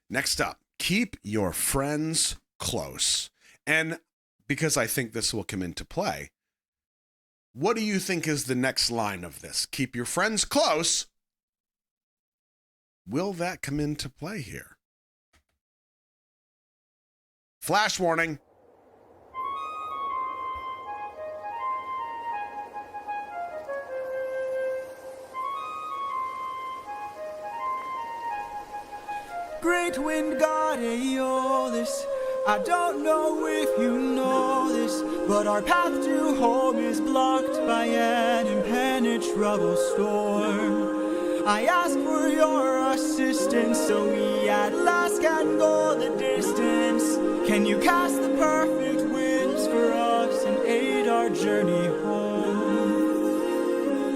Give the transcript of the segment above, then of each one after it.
Next up, keep your friends close. And because I think this will come into play, what do you think is the next line of this? Keep your friends close. Will that come into play here? Flash warning. Great wind god Aeolus, I don't know if you know this, but our path to home is blocked by an impenetrable storm. I ask for your assistance so we at last can go the distance. Can you cast the perfect winds for us and aid our journey home?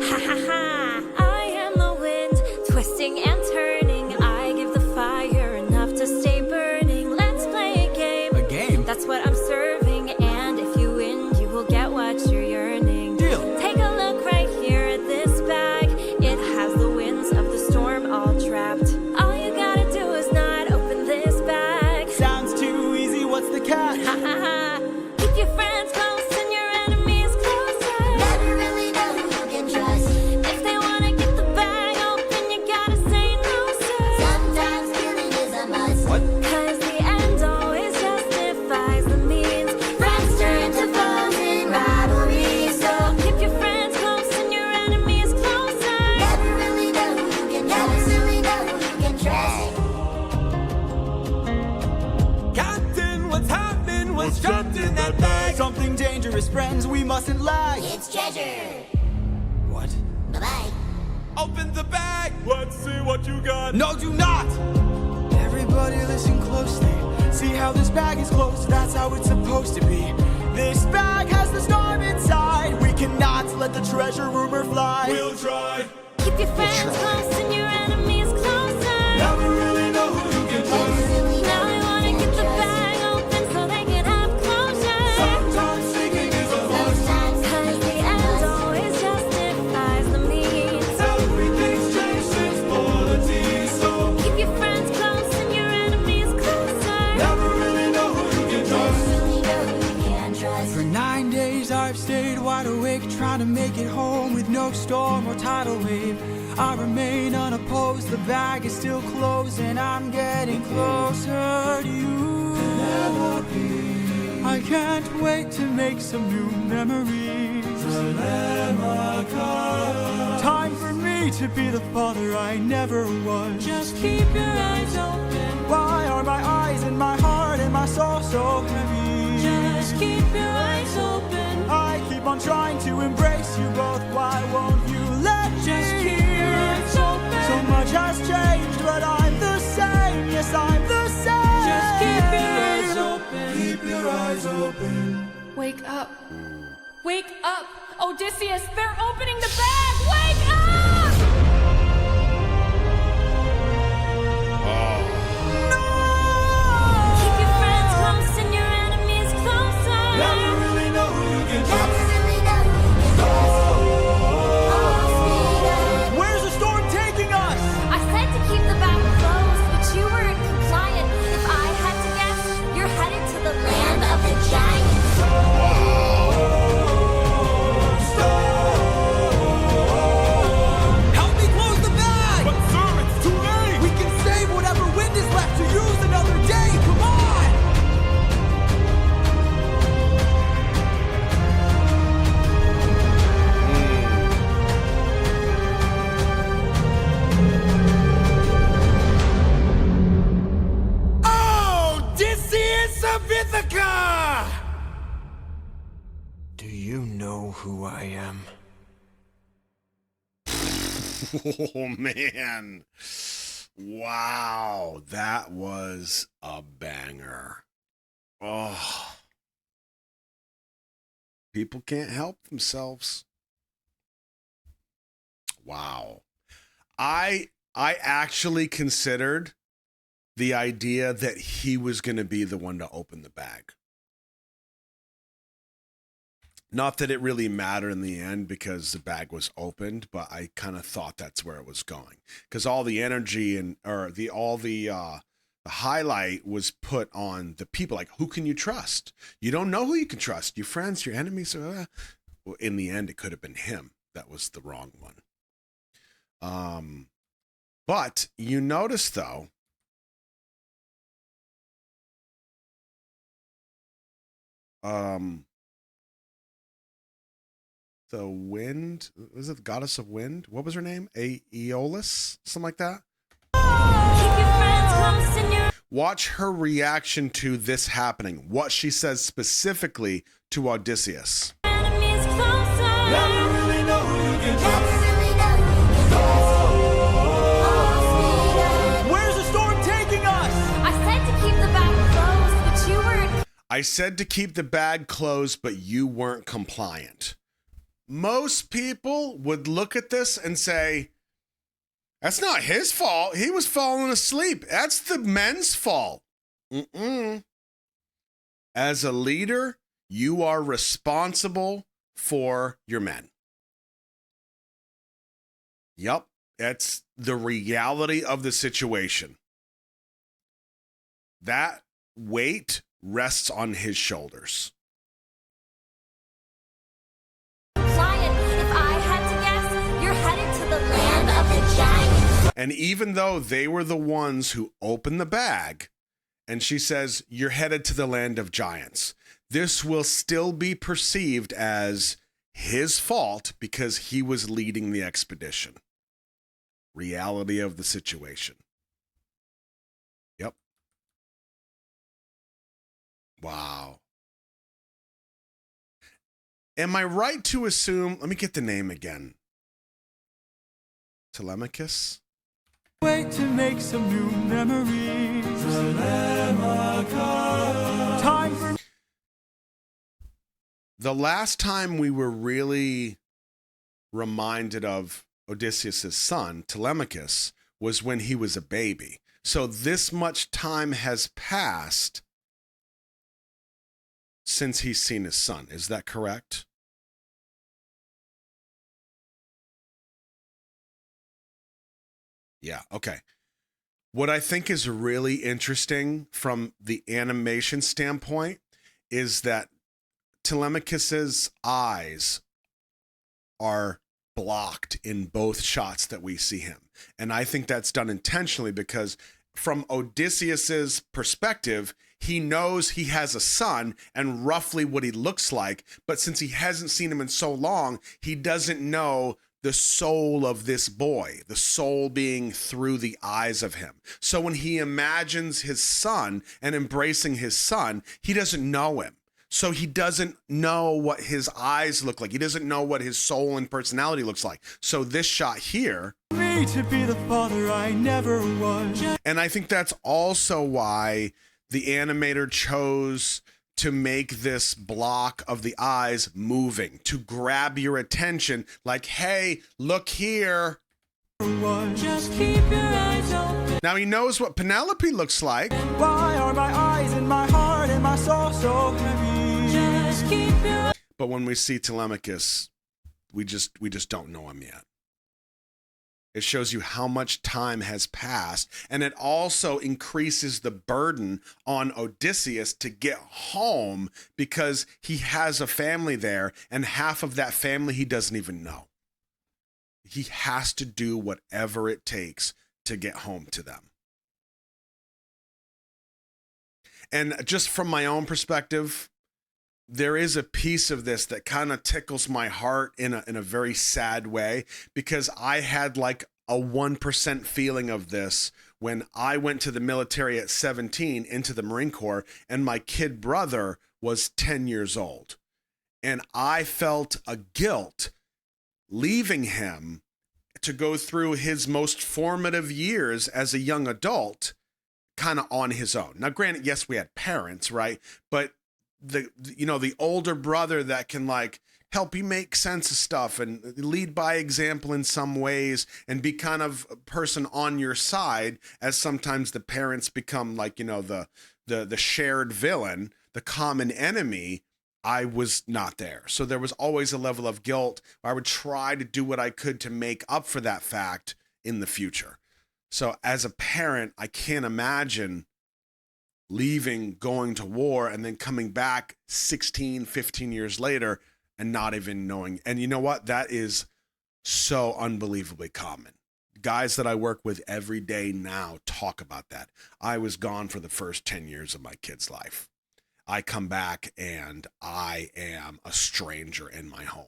Ha ha ha! I am the wind, twisting and turning. I give the fire enough to stay burning. Let's play a game. A game? That's what I'm serving, and if you win, you will get what you're yearning. Deal. Take a look right here at this bag. It has the winds of the storm all trapped. All you gotta do is not open this bag. Sounds too easy, what's the catch? Ha ha ha! Keep your friends close and your enemies closer. Never really know who you can trust. If they wanna get the bag open, you gotta say no, sir. Sometimes killing is a must. What? Cause the end always justifies the means. Friends turn to foes in rivalry, so Keep your friends close and your enemies closer. never really know who you can trust. Never really know who you can trust. Captain, what's happening? What's trapped in that bag? Something dangerous, friends, we mustn't lag. It's treasure. What? Bye-bye. Open the bag! Let's see what you got. No, do not! Everybody listen closely. See how this bag is closed? That's how it's supposed to be. This bag has the storm inside. We cannot let the treasure rumor fly. We'll try. Keep your friends close and your enemies closer. Never really know who you can Never trust. really know Now who they you wanna can get the trust. bag open so they can have closure. Sometimes thinking is a must. Sometimes Cause the killing is a end must. always justifies the means. Everything's changed since polity, so Keep your friends close and your enemies closer. never really know who you can trust. Never really know who you can trust. For 9 days I've stayed wide awake, trying to make it home with no storm or tidal wave. I remain unopposed, the bag is still closed, and I'm getting closer to you than ever be. I can't wait to make some new memories. Time for me to be the father I never was. Just keep your eyes open. Why are my eyes and my heart and my soul so heavy? Just keep your eyes open. I keep on trying to embrace you both. Why won't you let me? Just keep your eyes open. So much has changed, but I'm the same. Yes, I'm the same. Just keep your eyes open. Keep your eyes open. Wake up. Wake up! Odysseus, they're opening the bag! Wake up! Keep your friends close and your enemies closer. Never really know who you can Never trust. really know who you can trust. Always speed up. Where's the storm taking us? I said to keep the bag closed, but you weren't compliant. If I had to guess, you're headed to the land of the giants. Help me close the bag! But sir, it's too late! We can save whatever wind is left to use another day! Come on! Oh, Odysseus of Ithaca! Do you know who I am? Oh, man. Wow. That was a banger. Oh. People can't help themselves. Wow. I actually considered the idea that he was going to be the one to open the bag. Not that it really mattered in the end because the bag was opened, but I kind of thought that's where it was going because all the energy and all the the highlight was put on the people. Like, who can you trust? You don't know who you can trust. Your friends, your enemies. Well, in the end, it could have been him that was the wrong one. But you notice, though, the wind, was it the goddess of wind? What was her name? Aeolus? Something like that? Keep your friends close and your Watch her reaction to this happening. What she says specifically to Odysseus. enemies closer. Never really know who you can trust. Where's the storm taking us? I said to keep the bag closed, but you weren't. I said to keep the bag closed, but you weren't compliant. Most people would look at this and say, that's not his fault. He was falling asleep. That's the men's fault. As a leader, you are responsible for your men. Yep, that's the reality of the situation. That weight rests on his shoulders. Lion, if I had to guess, you're headed to the land of the giants. And even though they were the ones who opened the bag, and she says, you're headed to the land of giants, this will still be perceived as his fault because he was leading the expedition. Reality of the situation. Yep. Wow. Am I right to assume, let me get the name again. Telemachus? Wait to make some new memories. Time for The last time we were really reminded of Odysseus' son, Telemachus, was when he was a baby. So this much time has passed since he's seen his son. Is that correct? Yeah, okay. What I think is really interesting from the animation standpoint is that Telemachus's eyes are blocked in both shots that we see him. And I think that's done intentionally because from Odysseus's perspective, he knows he has a son and roughly what he looks like. But since he hasn't seen him in so long, he doesn't know the soul of this boy, the soul being through the eyes of him. So when he imagines his son and embracing his son, he doesn't know him. So he doesn't know what his eyes look like. He doesn't know what his soul and personality looks like. So this shot here, me to be the father I never was. and I think that's also why the animator chose to make this block of the eyes moving, to grab your attention like, hey, look here. Just keep your eyes open. Now he knows what Penelope looks like. Why are my eyes and my heart and my soul so heavy? Just keep your But when we see Telemachus, we just don't know him yet. It shows you how much time has passed, and it also increases the burden on Odysseus to get home because he has a family there, and half of that family he doesn't even know. He has to do whatever it takes to get home to them. And just from my own perspective, there is a piece of this that kind of tickles my heart in a very sad way, because I had like a 1% feeling of this when I went to the military at 17 into the Marine Corps, and my kid brother was 10 years old. And I felt a guilt leaving him to go through his most formative years as a young adult kind of on his own. Now, granted, yes, we had parents, right? But the older brother that can like help you make sense of stuff and lead by example in some ways and be kind of a person on your side, as sometimes the parents become like, the shared villain, the common enemy. I was not there. So there was always a level of guilt. I would try to do what I could to make up for that fact in the future. So as a parent, I can't imagine leaving, going to war, and then coming back 16, 15 years later and not even knowing. And you know what? That is so unbelievably common. Guys that I work with every day now talk about that. I was gone for the first 10 years of my kid's life. I come back and I am a stranger in my home.